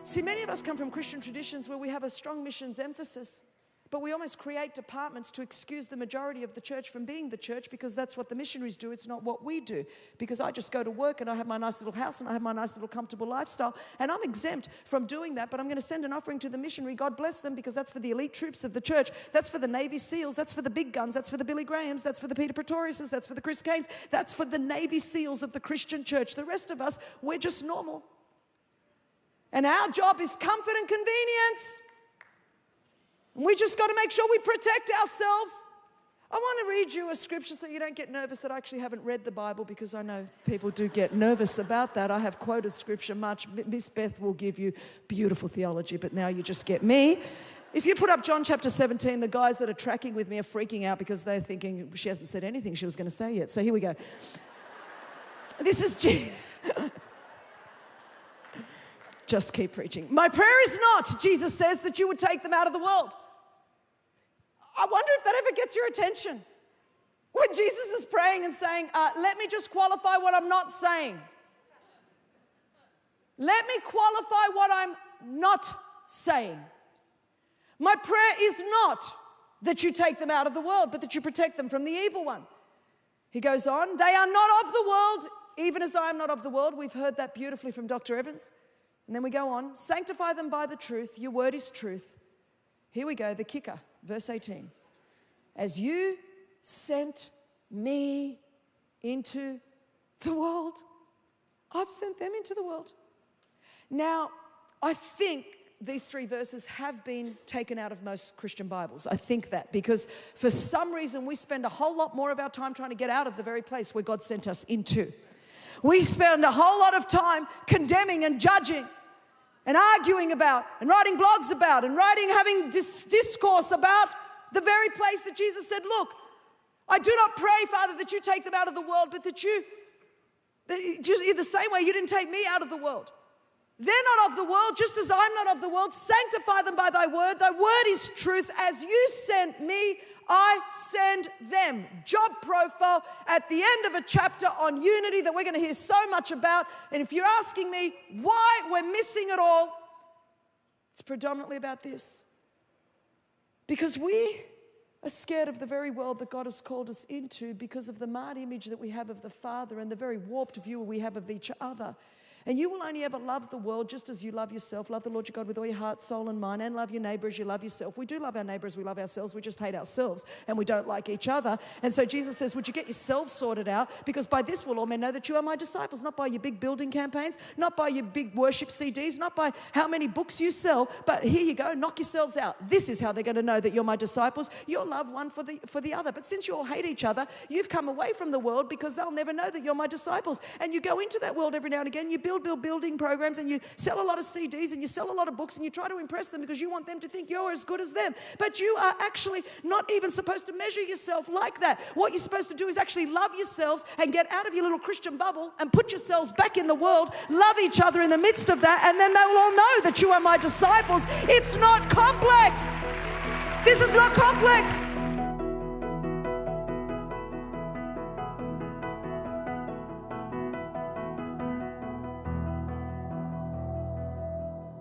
See, many of us come from Christian traditions where we have a strong missions emphasis, but we almost create departments to excuse the majority of the church from being the church because that's what the missionaries do. It's not what we do. Because I just go to work and I have my nice little house and I have my nice little comfortable lifestyle, and I'm exempt from doing that, but I'm going to send an offering to the missionary. God bless them, because that's for the elite troops of the church. That's for the Navy SEALs. That's for the big guns. That's for the Billy Grahams. That's for the Peter Pretoriuses. That's for the Chris Caines. That's for the Navy SEALs of the Christian church. The rest of us, we're just normal. And our job is comfort and convenience. And we just got to make sure we protect ourselves. I want to read you a scripture so you don't get nervous that I actually haven't read the Bible, because I know people do get nervous about that. I have quoted scripture much. Miss Beth will give you beautiful theology, but now you just get me. If you put up John chapter 17, the guys that are tracking with me are freaking out because they're thinking she hasn't said anything she was going to say yet. So here we go. This is Just keep preaching. My prayer is not, Jesus says, that you would take them out of the world. I wonder if that ever gets your attention. When Jesus is praying and saying, let me just qualify what I'm not saying. Let me qualify what I'm not saying. My prayer is not that you take them out of the world, but that you protect them from the evil one. He goes on, they are not of the world, even as I am not of the world. We've heard that beautifully from Dr. Evans. And then we go on, sanctify them by the truth. Your word is truth. Here we go, the kicker, verse 18. As you sent me into the world, I've sent them into the world. Now, I think these three verses have been taken out of most Christian Bibles. I think that because for some reason we spend a whole lot more of our time trying to get out of the very place where God sent us into. We spend a whole lot of time condemning and judging and arguing about and writing blogs about and having discourse about the very place that Jesus said, look, I do not pray, Father, that you take them out of the world, but that just in the same way you didn't take me out of the world. They're not of the world, just as I'm not of the world. Sanctify them by thy word. Thy word is truth. As you sent me, I send them. Job profile at the end of a chapter on unity that we're going to hear so much about. And if you're asking me why we're missing it all, it's predominantly about this. Because we are scared of the very world that God has called us into because of the marred image that we have of the Father and the very warped view we have of each other. And you will only ever love the world just as you love yourself. Love the Lord your God with all your heart, soul, and mind, and love your neighbor as you love yourself. We do love our neighbor as we love ourselves. We just hate ourselves, and we don't like each other. And so Jesus says, would you get yourselves sorted out? Because by this will all men know that you are my disciples, not by your big building campaigns, not by your big worship CDs, not by how many books you sell, but here you go, knock yourselves out. This is how they're going to know that you're my disciples. You'll love one for the other. But since you all hate each other, you've come away from the world because they'll never know that you're my disciples. And you go into that world every now and again, you building programs, and you sell a lot of CDs and you sell a lot of books, and you try to impress them because you want them to think you're as good as them. But you are actually not even supposed to measure yourself like that. What you're supposed to do is actually love yourselves and get out of your little Christian bubble and put yourselves back in the world, love each other in the midst of that, and then they will all know that you are my disciples. It's not complex. This is not complex.